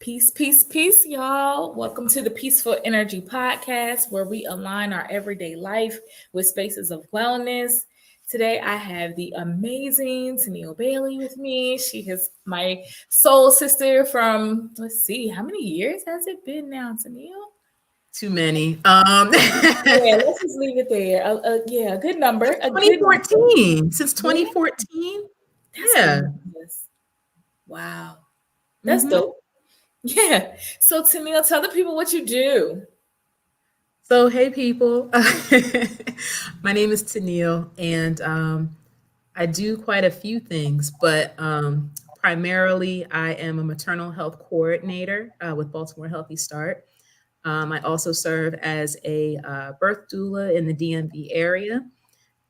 Peace, peace, peace, y'all. Welcome to the Peaceful Energy Podcast, where we align our everyday life with spaces of wellness. Today, I have the amazing Teneele Bailey with me. She is my soul sister from, let's see, how many years has it been now, Teneele? Too many. Yeah, let's just leave it there. Yeah, a good number. A good number. 2014. Since Yeah, 2014. that's Yeah. hilarious. Wow, that's hmm dope. Yeah. So, Teneele, tell the people what you do. So, hey, people. My name is Teneele, and I do quite a few things, but primarily I am a maternal health coordinator with Baltimore Healthy Start. I also serve as a birth doula in the DMV area.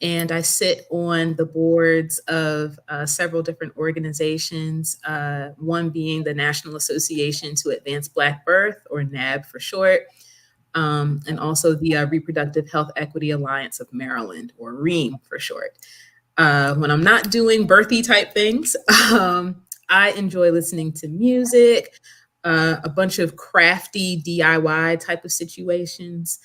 And I sit on the boards of several different organizations, one being the National Association to Advance Black Birth, or NAB for short, and also the Reproductive Health Equity Alliance of Maryland, or REAM for short. When I'm not doing birthy type things, I enjoy listening to music, a bunch of crafty DIY type of situations,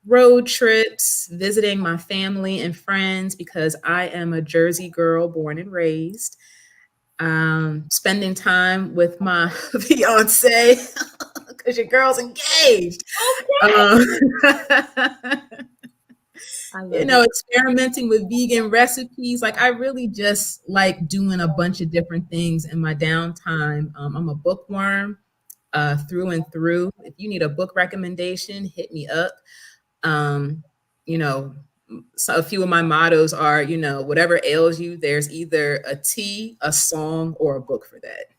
road trips, visiting my family and friends because I am a Jersey girl born and raised, spending time with my fiance because your girl's engaged. Um, I love it. experimenting with vegan recipes. Like, I really just like doing a bunch of different things in my downtime. I'm a bookworm through and through. If you need a book recommendation, hit me up. Um, you know, so a few of my mottos are, whatever ails you, there's either a tea, a song, or a book for that.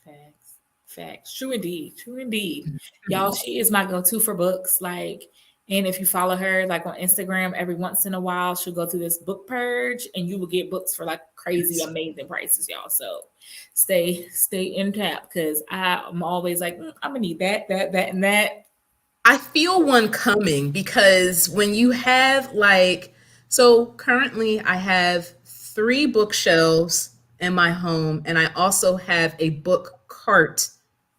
Facts. Facts. True indeed. True indeed. Y'all, she is my go-to for books. And if you follow her like on Instagram, every once in a while, she'll go through this book purge and you will get books for like crazy, Yes. amazing prices, y'all. So stay in tap because I'm always like, I'm gonna need that, and that. I feel one coming because when you have so currently I have three bookshelves in my home, and I also have a book cart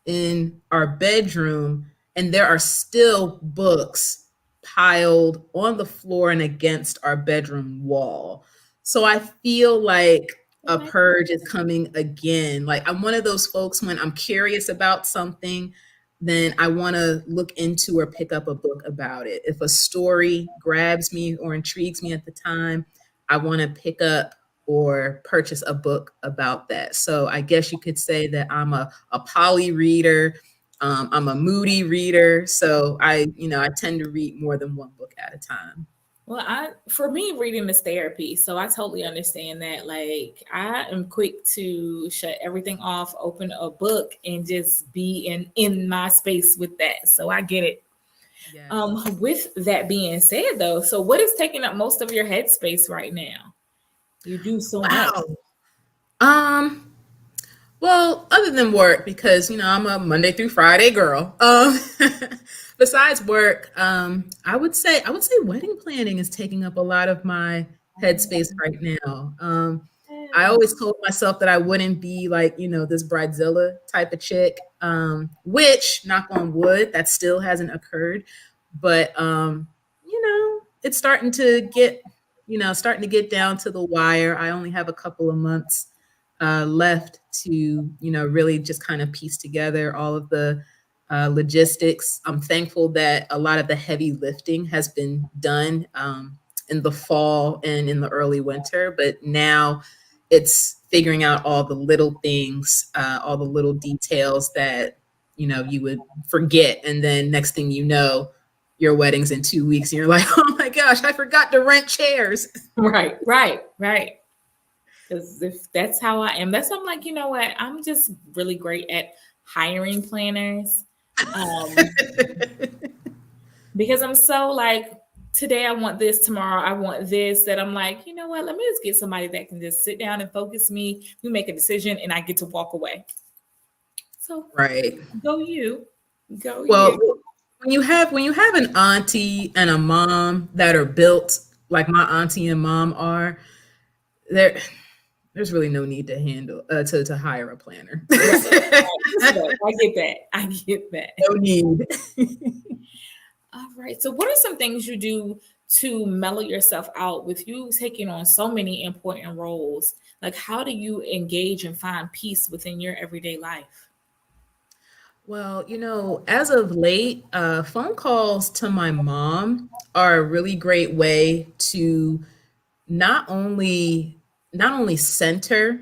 in our bedroom, and there are still books piled on the floor and against our bedroom wall. So I feel like a Okay. purge is coming again. Like, I'm one of those folks, when I'm curious about something, then I want to look into or pick up a book about it. If a story grabs me or intrigues me at the time, I want to pick up or purchase a book about that. So I guess you could say that I'm a poly reader. I'm a moody reader. So I tend to read more than one book at a time. Well, for me, reading is therapy, so I totally understand that. Like, I am quick to shut everything off, open a book, and just be in my space with that. So I get it. Yes. With that being said, though, so what is taking up most of your headspace right now? You do so much. Wow. Um, Well, other than work, because I'm a Monday through Friday girl. Besides work, I would say wedding planning is taking up a lot of my headspace right now. I Yeah. always told myself that I wouldn't be like, this bridezilla type of chick, which, knock on wood, that still hasn't occurred. But it's starting to get down to the wire. I only have a couple of months left to really just kind of piece together all of the logistics. I'm thankful that a lot of the heavy lifting has been done in the fall and in the early winter, but now it's figuring out all the little things, all the little details that you would forget, and then next thing you know, your wedding's in 2 weeks, and you're like, oh my gosh, I forgot to rent chairs. Right, right, right. Because if that's how I am, that's I'm like, you know what? I'm just really great at hiring planners. Um, because I'm so like, today I want this, tomorrow I want this, that I'm like, you know what? Let me just get somebody that can just sit down and focus me. We make a decision and I get to walk away. So Right. go you. Go Well, you. when you have an auntie and a mom that are built like my auntie and mom are, they're there's really no need to handle to hire a planner. Right, right. So I get that. I get that. No need. All right. So, what are some things you do to mellow yourself out with you taking on so many important roles? Like, how do you engage and find peace within your everyday life? Well, as of late, phone calls to my mom are a really great way to not only not only center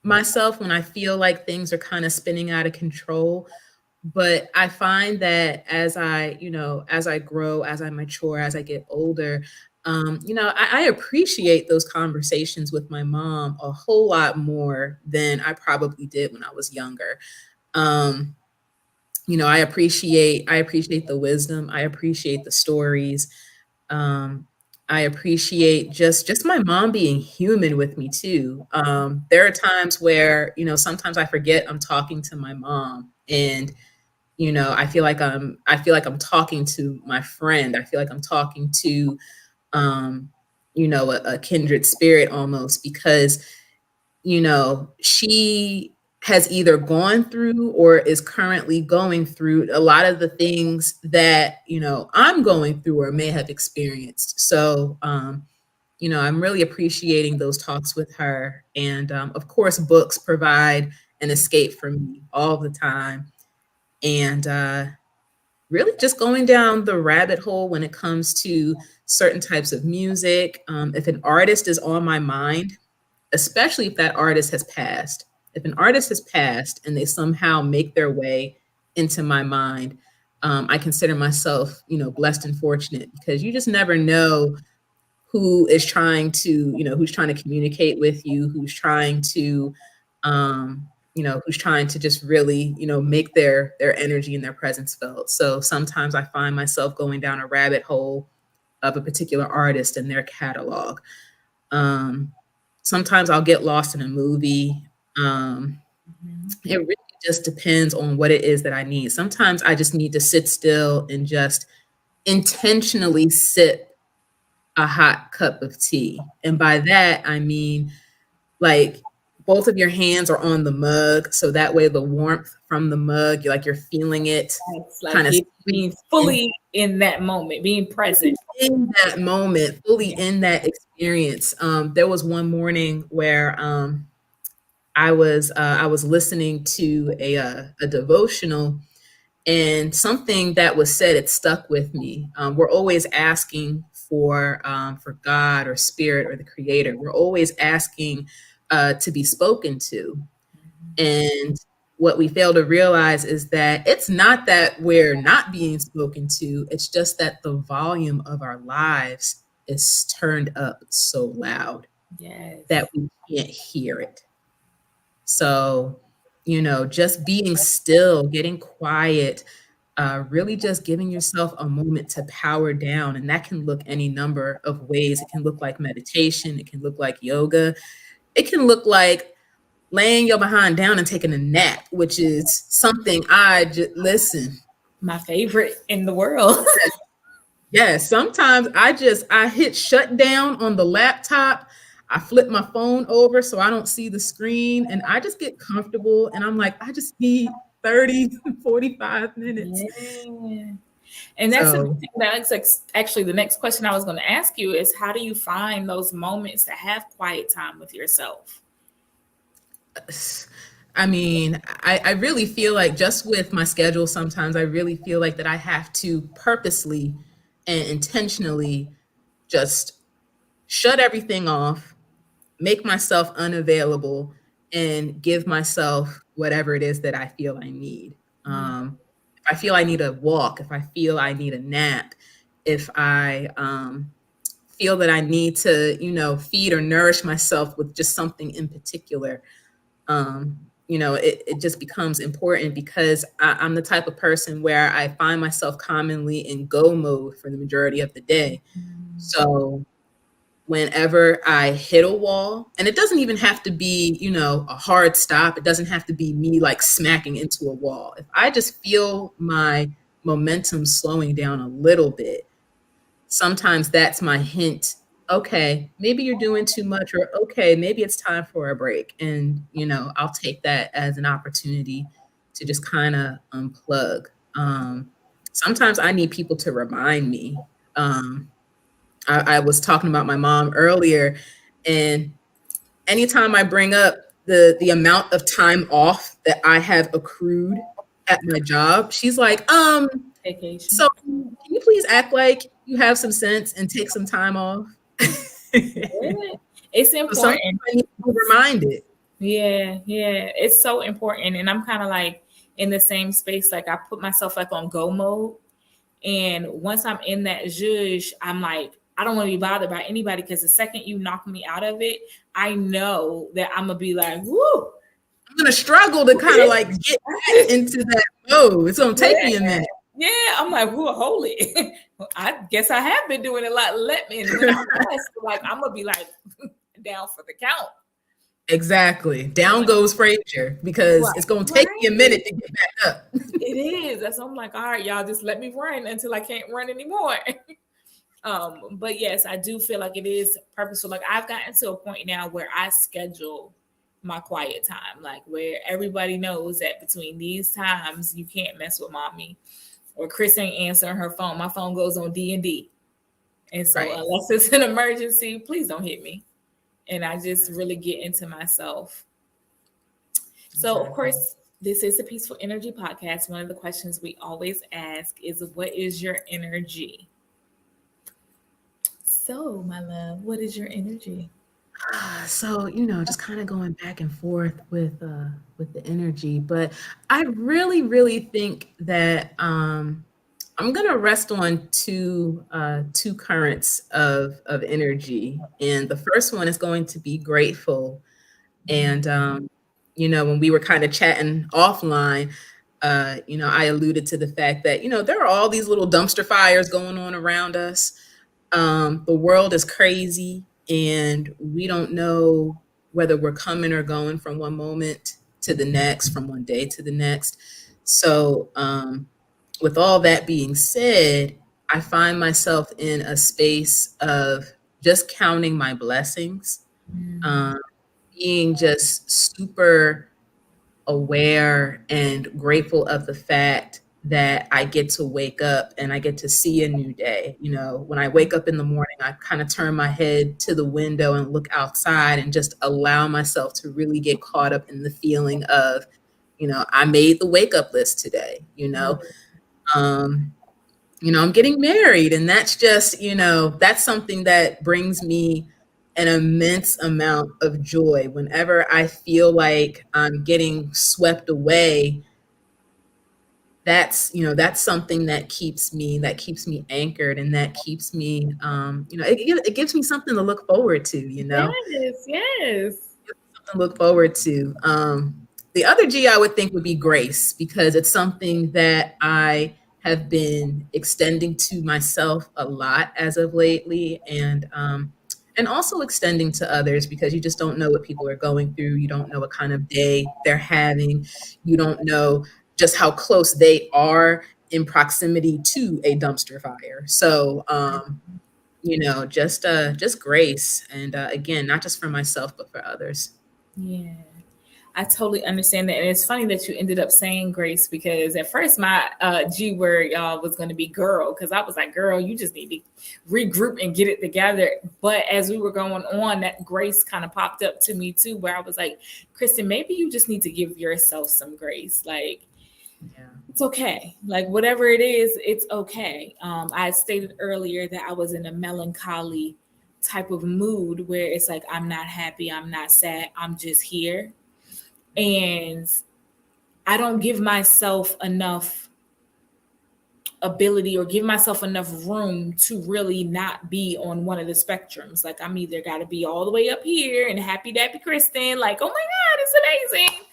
myself when I feel like things are kind of spinning out of control, but I find that as I grow, as I mature, as I get older, I appreciate those conversations with my mom a whole lot more than I probably did when I was younger. Um, I appreciate the wisdom. I appreciate the stories. Um, I appreciate just my mom being human with me too. There are times where, sometimes I forget I'm talking to my mom, and I feel like I'm talking to my friend. I feel like I'm talking to um, a kindred spirit almost, because she has either gone through or is currently going through a lot of the things that, I'm going through or may have experienced. So, I'm really appreciating those talks with her. And of course, books provide an escape for me all the time. And really just going down the rabbit hole when it comes to certain types of music. If an artist is on my mind, especially if that artist has passed. If an artist has passed and they somehow make their way into my mind, I consider myself, blessed and fortunate, because you just never know who's trying to communicate with you, who's trying to just really, make their energy and their presence felt. So sometimes I find myself going down a rabbit hole of a particular artist and their catalog. Um, Sometimes I'll get lost in a movie. Mhm. It really just depends on what it is that I need. Sometimes I just need to sit still and just intentionally sip a hot cup of tea. And by that, I mean, like, both of your hands are on the mug, so that way the warmth from the mug, you're feeling it It's like kind of being in fully in that moment, being present. that moment, fully Yeah. in that experience. There was one morning where I was listening to a devotional, and something that was said, it stuck with me. We're always asking for God or spirit or the creator. We're always asking to be spoken to. And what we fail to realize is that it's not that we're not being spoken to, it's just that the volume of our lives is turned up so loud that Yes. we can't hear it. So, just being still, getting quiet, really just giving yourself a moment to power down. And that can look any number of ways. It can look like meditation, it can look like yoga, it can look like laying your behind down and taking a nap, which is something I just listen. My favorite in the world. Yes, sometimes I hit shut down on the laptop. I flip my phone over so I don't see the screen, and I just get comfortable, and I'm like, I just need 30, 45 minutes. Yeah. And that's the So thing that's actually the next question I was going to ask you is how do you find those moments to have quiet time with yourself? I mean, I really feel like, just with my schedule, sometimes I really feel like that I have to purposely and intentionally just shut everything off, make myself unavailable, and give myself whatever it is that I feel I need. Yeah. If I feel I need a walk, if I feel I need a nap, if I feel that I need to, feed or nourish myself with just something in particular, it just becomes important, because I'm the type of person where I find myself commonly in go mode for the majority of the day. Mm. So whenever I hit a wall, and it doesn't even have to be, a hard stop. It doesn't have to be me like smacking into a wall. If I just feel my momentum slowing down a little bit, sometimes that's my hint okay, maybe you're doing too much, or okay, maybe it's time for a break. And, I'll take that as an opportunity to just kind of unplug. Sometimes I need people to remind me. I was talking about my mom earlier, and anytime I bring up the amount of time off that I have accrued at my job, she's like, Vacation. so can you please act like you have some sense and take some time off? Yeah. It's So sometimes important. I need to be reminded. Yeah, yeah. It's so important. And I'm kind of like in the same space. Like I put myself like on go mode. And once I'm in that zhuzh, I'm like, I don't want to be bothered by anybody because the second you knock me out of it, I know that I'm gonna be like, woo. I'm gonna struggle to kind of like get back into that mode. It's gonna take me a Yeah. minute. Yeah, I'm like, whoa, hold it. I guess I have been doing a lot. Let me, and when I'm blessed, like I'm gonna be like down for the count. Exactly. And Down like, goes Frazier because it's gonna take me a right. minute to get back up. It is. That's I'm like, all right, y'all, just let me run until I can't run anymore. But yes, I do feel like it is purposeful. Like I've gotten to a point now where I schedule my quiet time, like where everybody knows that between these times you can't mess with mommy or Chris ain't answering her phone. My phone goes on D&D. And so Right. unless it's an emergency, please don't hit me. And I just really get into myself. So of Exactly. course, this is the Peaceful Energy Podcast. One of the questions we always ask is, what is your energy? So, my love, what is your energy? So, just kind of going back and forth with the energy, but I really, really think that I'm gonna rest on two currents of energy. And the first one is going to be grateful. And when we were kind of chatting offline, I alluded to the fact that, there are all these little dumpster fires going on around us. The world is crazy, and we don't know whether we're coming or going from one moment to the next, from one day to the next. So, with all that being said, I find myself in a space of just counting my blessings, Mm, um, being just super aware and grateful of the fact that I get to wake up and I get to see a new day. When I wake up in the morning, I kind of turn my head to the window and look outside and just allow myself to really get caught up in the feeling of, I made the wake up list today, um, I'm getting married, and that's just, that's something that brings me an immense amount of joy whenever I feel like I'm getting swept away. That's something that keeps me anchored, and that keeps me, it gives me something to look forward to, yes, yes. look forward to. The other G I would think would be grace, because it's something that I have been extending to myself a lot as of lately, and also extending to others, because you just don't know what people are going through. You don't know what kind of day they're having. You don't know just how close they are in proximity to a dumpster fire. So, just grace, and again, not just for myself but for others. Yeah. I totally understand that. And it's funny that you ended up saying grace because at first my G word, y'all, was going to be girl. Because I was like, girl, you just need to regroup and get it together. But as we were going on, that grace kind of popped up to me too, where I was like, Kristin, maybe you just need to give yourself some grace. Like, Yeah. it's okay. Like, whatever it is, it's okay. I stated earlier that I was in a melancholy type of mood where it's like, I'm not happy, I'm not sad, I'm just here. And I don't give myself enough ability or give myself enough room to really not be on one of the spectrums. Like I'm either got to be all the way up here and happy dappy Kristin, like, oh my God, it's amazing.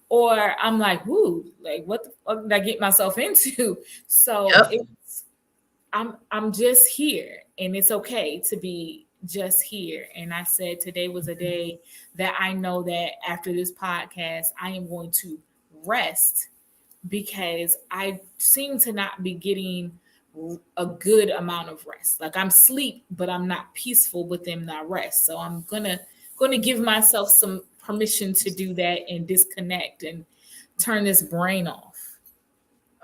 Or I'm like, whoo, like what the fuck did I get myself into? So Yep. I'm just here and it's okay to be just here. And I said today was a day that I know that after this podcast, I am going to rest because I seem to not be getting a good amount of rest. Like I'm sleep, but I'm not peaceful within that rest. So I'm gonna give myself some permission to do that and disconnect and turn this brain off.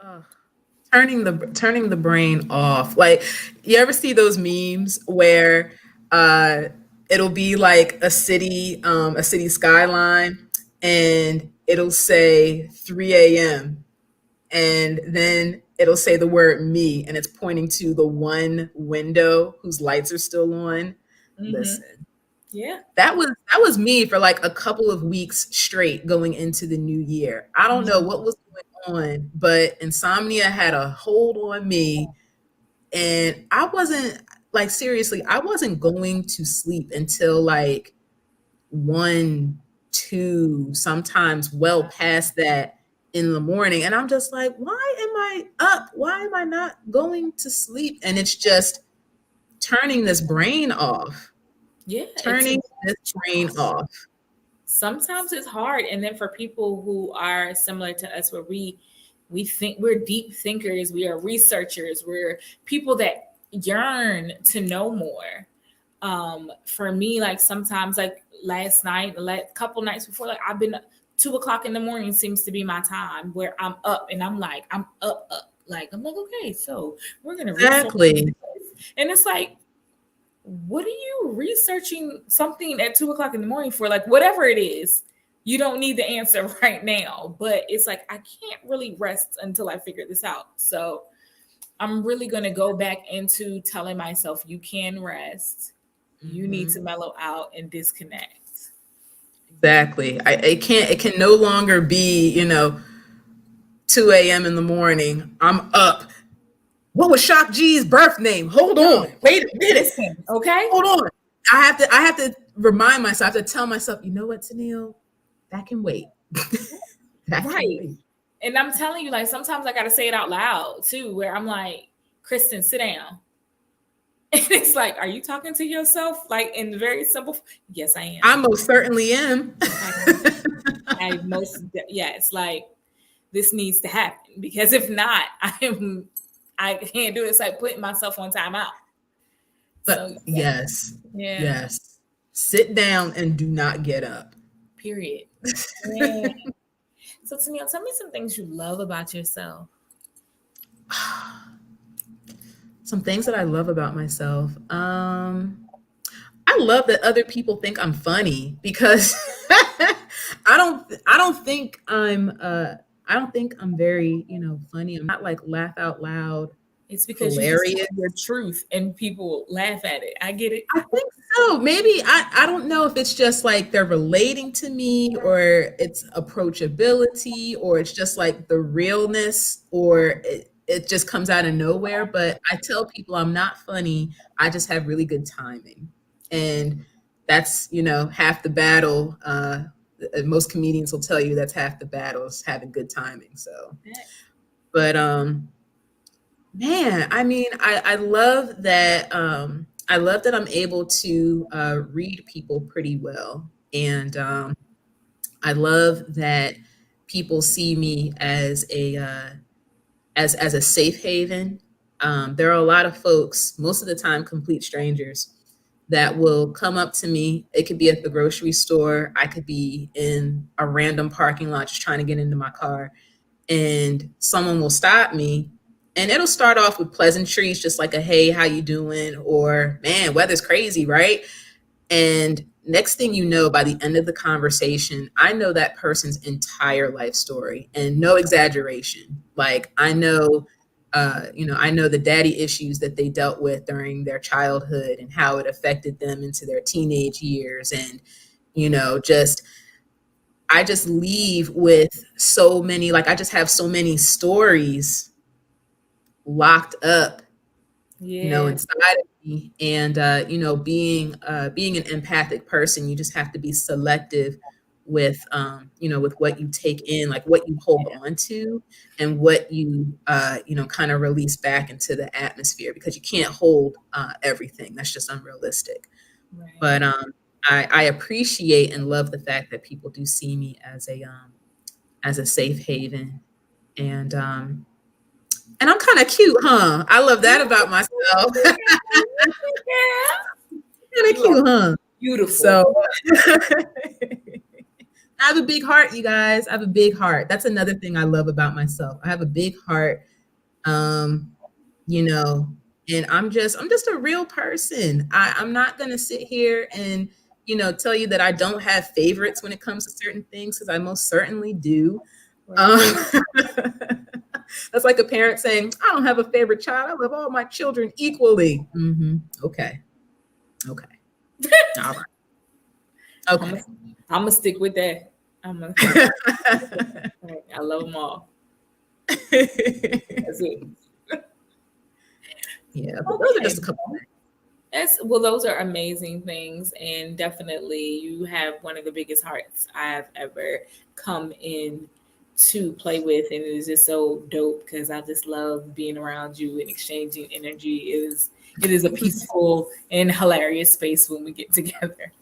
Ugh. Turning the brain off. Like, you ever see those memes where uh it'll be like a city skyline, and it'll say 3 a.m., and then it'll say the word me, and it's pointing to the one window whose lights are still on. Hmm. Listen, Yeah. that was me for like a couple of weeks straight going into the new year. I don't know what was going on, but insomnia had a hold on me, and I wasn't, like, seriously, I wasn't going to sleep until like 1, 2, sometimes well past that in the morning. And I'm just like, why am I up? Why am I not going to sleep? And it's just turning this brain off, Yeah, it's a turning this brain off. sometimes it's hard, and then for people who are similar to us where we think we're deep thinkers, we are researchers, we're people that yearn to know more. For me, like sometimes, like last night, the last couple nights before, like I've been 2 o'clock in the morning seems to be my time where I'm up and I'm like I'm up, like I'm like, okay, so we're gonna research Exactly. this. And it's like, what are you researching something at 2 o'clock in the morning for? Like, whatever it is, you don't need the answer right now. But it's like, I can't really rest until I figure this out. So I'm really going to go back into telling myself, you can rest. You need to Mhm. mellow out and disconnect. Exactly. It can no longer be, 2 a.m. in the morning. I'm up. What was Shock G's birth name? Hold on. No, Wait a minute. listen, okay? Hold on. I have to remind myself, I have to tell myself, you know what, Teneele? That can wait. That can Right. wait. And I'm telling you, like, sometimes I got to say it out loud too, where I'm like, Kristin, sit down. And it's like, are you talking to yourself? Like in very simple. Yes, I I am. most certainly am. I, I most yes, like this needs to happen because if not, I can't do it. It's like putting myself on timeout. But So yes, yeah, yes. Sit down and do not get up. period. Yeah. So Teneele, tell me some things you love about yourself. Some things that I love about myself. I love that other people think I'm funny, because I don't think I'm very, funny. I'm not like laugh out loud It's because you just tell hilarious. your truth and people laugh at it. I get it. I think so. Maybe I don't know if it's just like they're relating to me, or it's approachability, or it's just like the realness, or it just comes out of nowhere. But I tell people I'm not funny. I just have really good timing. And that's, half the battle. Most comedians will tell you that's half the battle, is having good timing. So, but man, I mean, I love that. I love that I'm able to read people pretty well, and I love that people see me as as a safe haven. There are a lot of folks, most of the time complete strangers, that will come up to me. It could be at the grocery store. I could be in a random parking lot just trying to get into my car, and someone will stop me, and it'll start off with pleasantries, just like a hey, how you doing, or man, weather's crazy, right? And next thing you know, by the end of the conversation, I know that person's entire life story, and no exaggeration. Like, I know the daddy issues that they dealt with during their childhood and how it affected them into their teenage years. And, just I just leave with so many, like, I just have so many stories locked up, Yeah. inside of me. And being an empathic person, you just have to be selective with with what you take in, like what you hold on to, and what you kind of release back into the atmosphere, because you can't hold everything. That's just unrealistic. Right. But I appreciate and love the fact that people do see me as a safe haven. And And I'm kind of cute, huh? I love that about myself. Yeah. Kind of You are cute, huh? beautiful. So I have a big heart, you guys. I have a big heart. That's another thing I love about myself. I have a big heart. Um, you know, and I'm just a real person. I'm not gonna sit here and tell you that I don't have favorites when it comes to certain things because I most certainly do. Um, Right. that's like a parent saying, "I don't have a favorite child. I love all my children equally." Okay, okay, all right, I'm gonna okay. I'm gonna stick with that. I'm gonna. I love them all. That's it. Yeah, but those are Okay. just a couple. Well, those are amazing things, and definitely you have one of the biggest hearts I've ever come in to play with, and it is just so dope because I just love being around you and exchanging energy. It is a peaceful and hilarious space when we get together.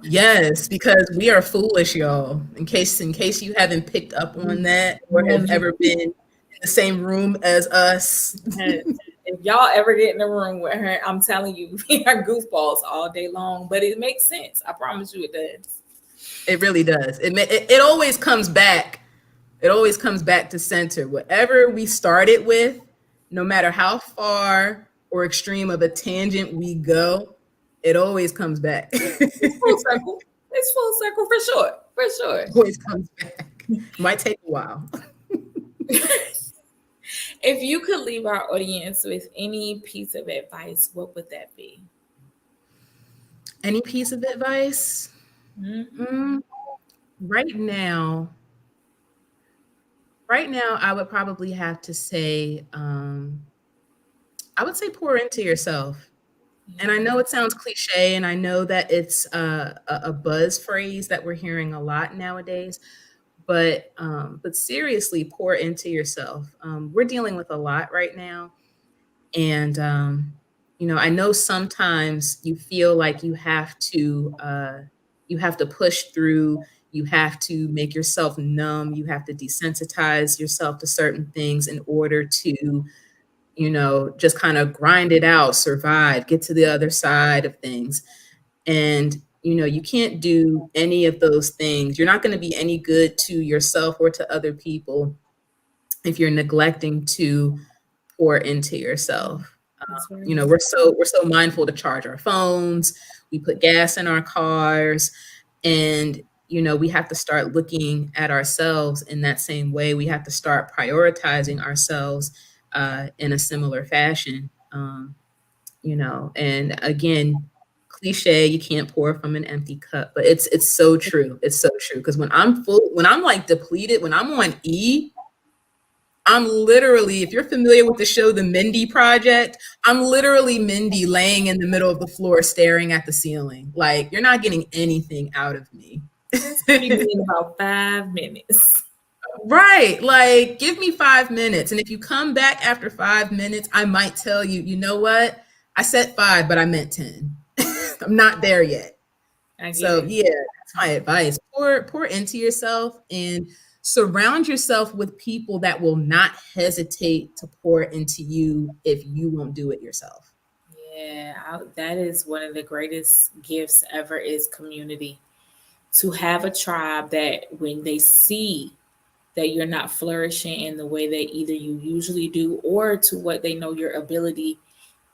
Yes, because we are foolish, y'all. In case you haven't picked up on that or have ever been in the same room as us. And if y'all ever get in the room with her, I'm telling you, we are goofballs all day long, but it makes sense. I promise you it does. It really does. It always comes back. It always comes back to center. Whatever we started with, no matter how far or extreme of a tangent we go, it always comes back. It's full circle. It's full circle for sure. For sure. Always comes back. Might take a while. If you could leave our audience with any piece of advice, what would that be? Any piece of advice? Mhm. Mm, right now, right now, I would probably have to say, I would say pour into yourself. And I know Yeah, it sounds cliche, and I know that it's a buzz phrase that we're hearing a lot nowadays. But seriously, pour into yourself. We're dealing with a lot right now, and I know sometimes you feel like you have to push through. You have to make yourself numb. You have to desensitize yourself to certain things in order to just kind of grind it out, survive, get to the other side of things. And, you can't do any of those things. You're not going to be any good to yourself or to other people if you're neglecting to pour into yourself. that's You know, right. we're so mindful to charge our phones, we put gas in our cars, and we have to start looking at ourselves in that same way. We have to start prioritizing ourselves in a similar fashion. And again, cliche, you can't pour from an empty cup, but it's so true. It's so true. Because when I'm like depleted, when I'm on E, I'm literally, if you're familiar with the show The Mindy Project, I'm literally Mindy laying in the middle of the floor staring at the ceiling. Like, you're not getting anything out of me. That's gonna be me in about 5 minutes. Right. Like, give me 5 minutes. And if you come back after 5 minutes, I might tell you, you know what? I said five, but I meant 10. I'm not there yet. I get So it. yeah, that's my advice. Pour into yourself and surround yourself with people that will not hesitate to pour into you if you won't do it yourself. Yeah, that is one of the greatest gifts ever is community. To have a tribe that when they see that you're not flourishing in the way that either you usually do or to what they know your ability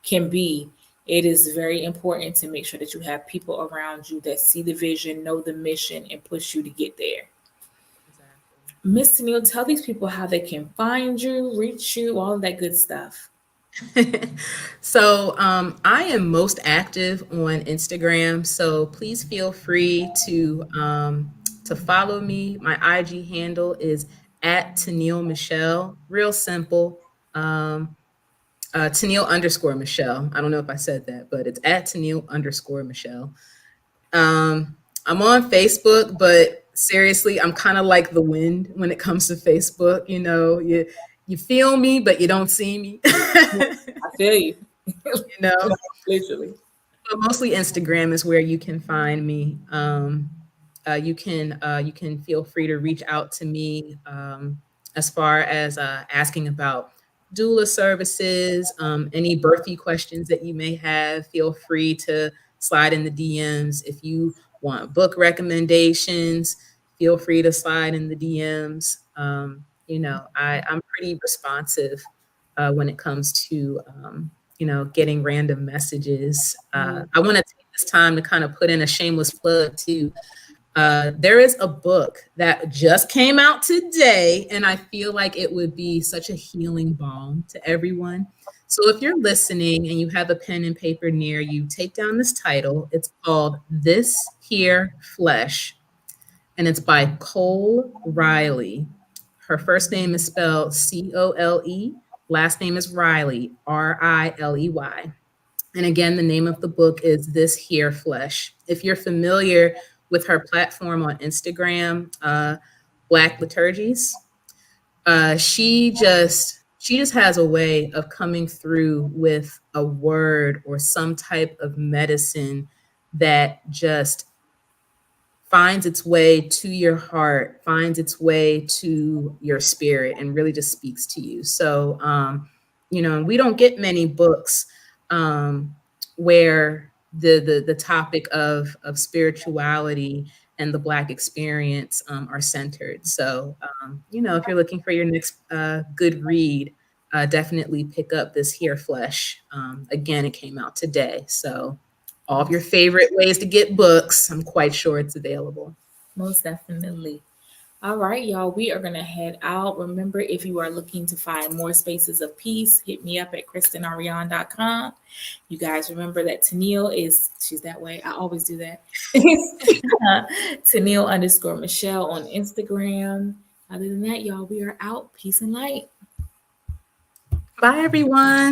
can be, it is very important to make sure that you have people around you that see the vision, know the mission, and push you to get there. Exactly. Miss Teneele, tell these people how they can find you, reach you, all of that good stuff. So I am most active on Instagram. So please feel free to follow me. My IG handle is at Teneele Michelle. Real simple. Um, Teneele underscore Michelle. I don't know if I said that, but it's at Teneele underscore Michelle. I'm on Facebook, but seriously, I'm kind of like the wind when it comes to Facebook. You feel me, but you don't see me. I feel you. you know, Literally. but mostly Instagram is where you can find me. You can feel free to reach out to me as far as asking about doula services, any birthy questions that you may have, feel free to slide in the DMs. If you want book recommendations, feel free to slide in the DMs. I'm pretty responsive when it comes to, getting random messages. I want to take this time to kind of put in a shameless plug too. There is a book that just came out today, and I feel like it would be such a healing balm to everyone. So if you're listening and you have a pen and paper near you, take down this title. It's called This Here Flesh, and it's by Cole Riley. Her first name is spelled Cole, last name is Riley, Riley. And again, the name of the book is This Here Flesh. If you're familiar with her platform on Instagram, Black Liturgies, she just has a way of coming through with a word or some type of medicine that just finds its way to your heart, finds its way to your spirit, and really just speaks to you. So, we don't get many books where the topic of spirituality and the Black experience are centered. So, if you're looking for your next good read, definitely pick up This Here Flesh. Again, it came out today. So, all of your favorite ways to get books, I'm quite sure it's available. Most definitely. All right, y'all, we are going to head out. Remember, if you are looking to find more spaces of peace, hit me up at KristinArian.com. You guys remember that Teneele she's that way. I always do that. Teneele_Michelle on Instagram. Other than that, y'all, we are out. Peace and light. Bye, everyone.